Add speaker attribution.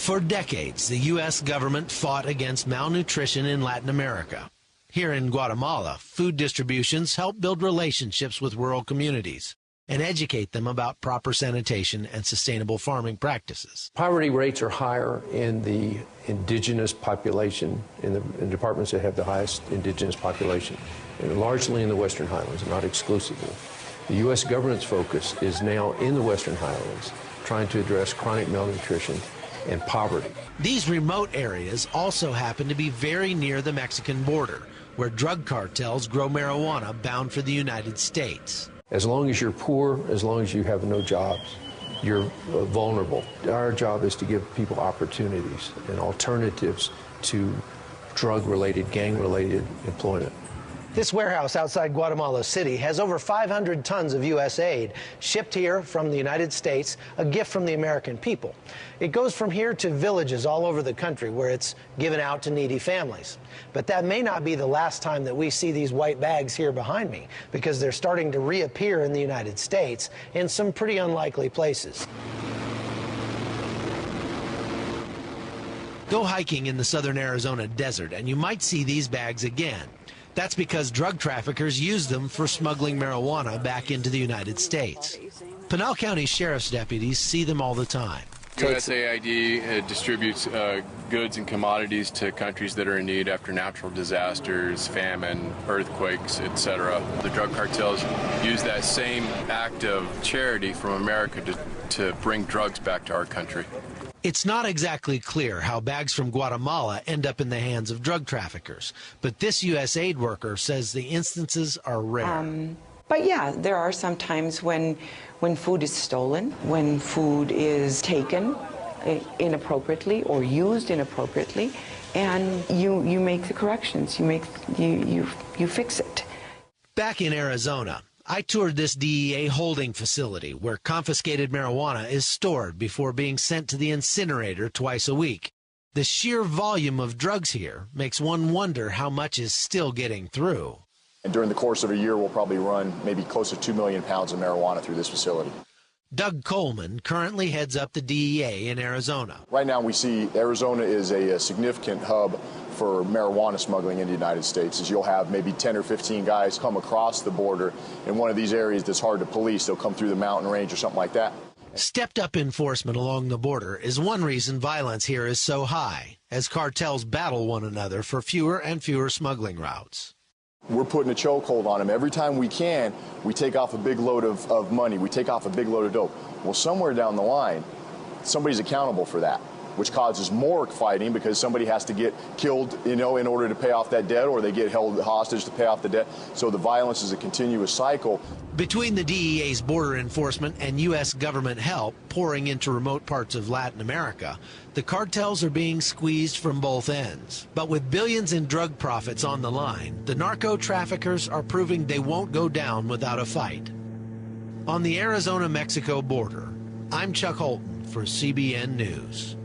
Speaker 1: For decades, the U.S. government fought against malnutrition in Latin America. Here in Guatemala, food distributions help build relationships with rural communities and educate them about proper sanitation and sustainable farming practices.
Speaker 2: Poverty rates are higher in the indigenous population, in the departments that have the highest indigenous population, and largely in the Western Highlands, not exclusively. The U.S. government's focus is now in the Western Highlands, trying to address chronic malnutrition and poverty.
Speaker 1: These remote areas also happen to be very near the Mexican border, where drug cartels grow marijuana bound for the United States.
Speaker 2: As long as you're poor, as long as you have no jobs, you're vulnerable. Our job is to give people opportunities and alternatives to drug-related, gang-related employment.
Speaker 3: This warehouse outside Guatemala City has over 500 tons of U.S. aid shipped here from the United States, a gift from the American people. It goes from here to villages all over the country where it's given out to needy families. But that may not be the last time that we see these white bags here behind me, because they're starting to reappear in the United States in some pretty unlikely places.
Speaker 1: Go hiking in the southern Arizona desert and you might see these bags again. That's because drug traffickers use them for smuggling marijuana back into the United States. Pinal County Sheriff's deputies see them all the time.
Speaker 4: USAID distributes goods and commodities to countries that are in need after natural disasters, famine, earthquakes, etc. The drug cartels use that same act of charity from America to bring drugs back to our country.
Speaker 1: It's not exactly clear how bags from Guatemala end up in the hands of drug traffickers, but this U.S. aid worker says the instances are rare.
Speaker 5: But yeah, there are some times when food is stolen, when food is taken inappropriately or used inappropriately, and you make the corrections, you fix it.
Speaker 1: Back in Arizona, I toured this DEA holding facility where confiscated marijuana is stored before being sent to the incinerator twice a week. The sheer volume of drugs here makes one wonder how much is still getting through.
Speaker 6: And during the course of a year, we'll probably run maybe close to 2 million pounds of marijuana through this facility.
Speaker 1: Doug Coleman currently heads up the DEA in Arizona.
Speaker 6: Right now we see Arizona is a significant hub for marijuana smuggling in the United States, as you'll have maybe 10 or 15 guys come across the border in one of these areas that's hard to police. They'll come through the mountain range or something like that.
Speaker 1: Stepped up enforcement along the border is one reason violence here is so high, as cartels battle one another for fewer and fewer smuggling routes.
Speaker 6: We're putting a chokehold on them. Every time we can, we take off a big load of money. We take off a big load of dope. Well, somewhere down the line, somebody's accountable for that, which causes more fighting because somebody has to get killed, in order to pay off that debt, or they get held hostage to pay off the debt. So the violence is a continuous cycle.
Speaker 1: Between the DEA's border enforcement and U.S. government help pouring into remote parts of Latin America, the cartels are being squeezed from both ends. But with billions in drug profits on the line, the narco traffickers are proving they won't go down without a fight. On the Arizona-Mexico border, I'm Chuck Holton for CBN News.